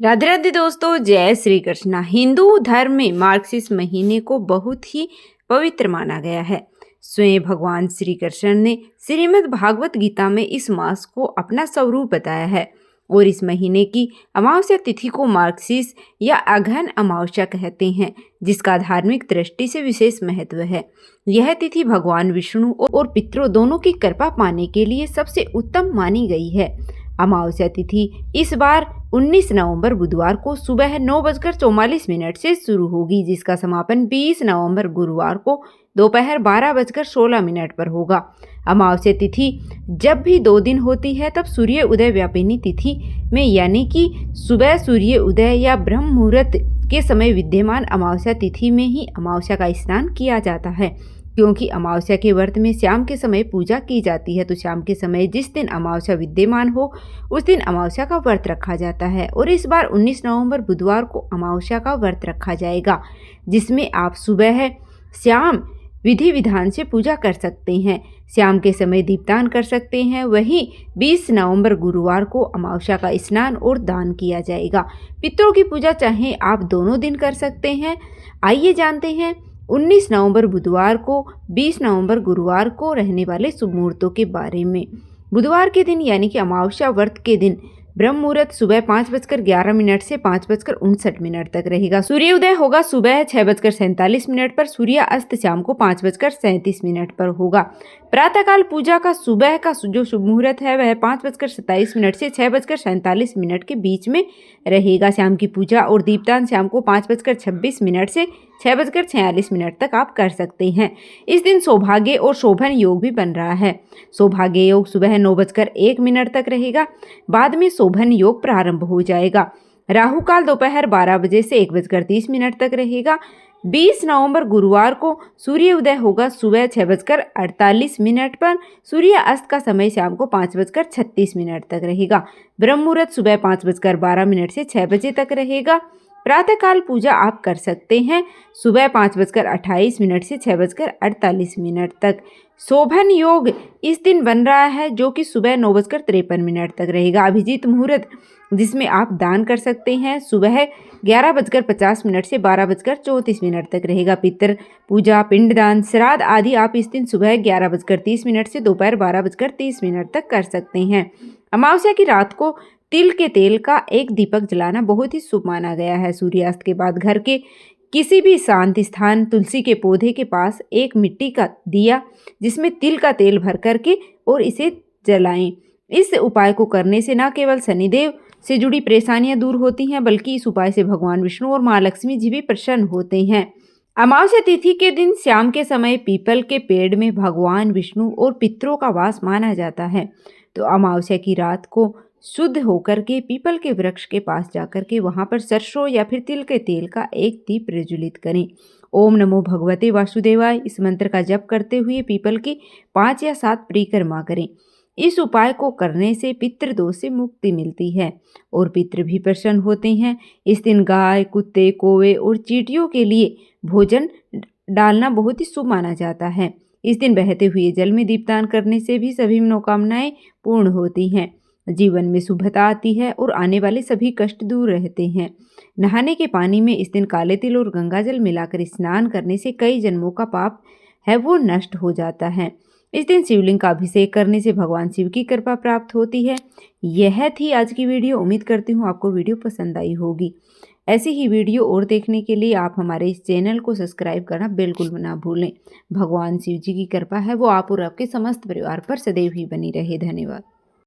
राधे राधे दोस्तों, जय श्री कृष्णा। हिंदू धर्म में मार्गशीर्ष महीने को बहुत ही पवित्र माना गया है। स्वयं भगवान श्री कृष्ण ने श्रीमद् भागवत गीता में इस मास को अपना स्वरूप बताया है और इस महीने की अमावस्या तिथि को मार्गशीर्ष या अगहन अमावस्या कहते हैं, जिसका धार्मिक दृष्टि से विशेष महत्व है। यह तिथि भगवान विष्णु और पितरों दोनों की कृपा पाने के लिए सबसे उत्तम मानी गई है। अमावस्या तिथि इस बार 19 नवंबर बुधवार को सुबह 9:44 से शुरू होगी, जिसका समापन 20 नवंबर गुरुवार को दोपहर 12:16 पर होगा। अमावस्या तिथि जब भी 2 दिन होती है तब सूर्य उदय व्यापिनी तिथि में, यानी कि सुबह सूर्य उदय या ब्रह्म मुहूर्त के समय विद्यमान अमावस्या तिथि में ही अमावस्या का स्नान किया जाता है। क्योंकि अमावस्या के व्रत में शाम के समय पूजा की जाती है, तो शाम के समय जिस दिन अमावस्या विद्यमान हो उस दिन अमावस्या का व्रत रखा जाता है। और इस बार 19 नवंबर बुधवार को अमावस्या का व्रत रखा जाएगा, जिसमें आप सुबह शाम विधि विधान से पूजा कर सकते हैं। शाम के समय दीपदान कर सकते हैं। वहीं 20 नवंबर गुरुवार को अमावस्या का स्नान और दान किया जाएगा। पितरों की पूजा चाहे आप दोनों दिन कर सकते हैं। आइए जानते हैं 19 नवंबर बुधवार को 20 नवंबर गुरुवार को रहने वाले शुभ मुहूर्तों के बारे में। बुधवार के दिन यानी कि अमावस्या व्रत के दिन ब्रह्म मुहूर्त सुबह 5:11 से 5:59 तक रहेगा। सूर्योदय होगा सुबह 6:47 पर। सूर्य अस्त शाम को 5:37 पर होगा। प्रातःकाल पूजा का सुबह का जो शुभ मुहूर्त है वह 5:27 से 6:47 के बीच में रहेगा। शाम की पूजा और दीपदान शाम को 5:26 से 6:46 तक आप कर सकते हैं। इस दिन सौभाग्य और शोभन योग भी बन रहा है। सौभाग्य योग सुबह 9:01 तक रहेगा, बाद में शोभन योग प्रारंभ हो जाएगा। राहु काल दोपहर 12 बजे से 1:30 तक रहेगा। 20 नवंबर गुरुवार को सूर्य उदय होगा सुबह 6:48 पर। सूर्य अस्त का समय शाम को 5:36 तक रहेगा। ब्रह्म मुहूर्त सुबह 5:12 से 6 बजे तक रहेगा। प्रातःकाल पूजा आप कर सकते हैं सुबह 5:28 से 6:48 तक। शोभन योग इस दिन बन रहा है जो कि सुबह 9:53 तक रहेगा। अभिजीत मुहूर्त जिसमें आप दान कर सकते हैं सुबह 11:50 से 12:34 तक रहेगा। पितर पूजा, पिंडदान, श्राद्ध आदि आप इस दिन सुबह 11:30 से दोपहर 12:30 तक कर सकते हैं। अमावस्या की रात को तिल के तेल का एक दीपक जलाना बहुत ही शुभ माना गया है। सूर्यास्त के बाद घर के किसी भी शांत स्थान तुलसी के पौधे के पास एक मिट्टी का दिया जिसमें तिल का तेल भर करके और इसे जलाएं। इस उपाय को करने से न केवल शनिदेव से जुड़ी परेशानियां दूर होती हैं, बल्कि इस उपाय से भगवान विष्णु और माँ लक्ष्मी जी भी प्रसन्न होते हैं। अमावस्या तिथि के दिन शाम के समय पीपल के पेड़ में भगवान विष्णु और पितरों का वास माना जाता है। तो अमावस्या की रात को शुद्ध होकर के पीपल के वृक्ष के पास जाकर के वहां पर सरसों या फिर तिल के तेल का एक दीप प्रज्वलित करें। ओम नमो भगवते वासुदेवाय इस मंत्र का जप करते हुए पीपल की 5 या 7 परिक्रमा करें। इस उपाय को करने से पितृदोष से मुक्ति मिलती है और पितृ भी प्रसन्न होते हैं। इस दिन गाय, कुत्ते, कौवे और चींटियों के लिए भोजन डालना बहुत ही शुभ माना जाता है। इस दिन बहते हुए जल में दीपदान करने से भी सभी मनोकामनाएं पूर्ण होती हैं। जीवन में शुभता आती है और आने वाले सभी कष्ट दूर रहते हैं। नहाने के पानी में इस दिन काले तिल और गंगाजल मिलाकर स्नान करने से कई जन्मों का पाप है वो नष्ट हो जाता है। इस दिन शिवलिंग का अभिषेक करने से भगवान शिव की कृपा प्राप्त होती है। यह थी आज की वीडियो। उम्मीद करती हूँ आपको वीडियो पसंद आई होगी। ऐसी ही वीडियो और देखने के लिए आप हमारे इस चैनल को सब्सक्राइब करना बिल्कुल ना भूलें। भगवान शिव जी की कृपा है वो आप और आपके समस्त परिवार पर सदैव ही बनी रहे। धन्यवाद।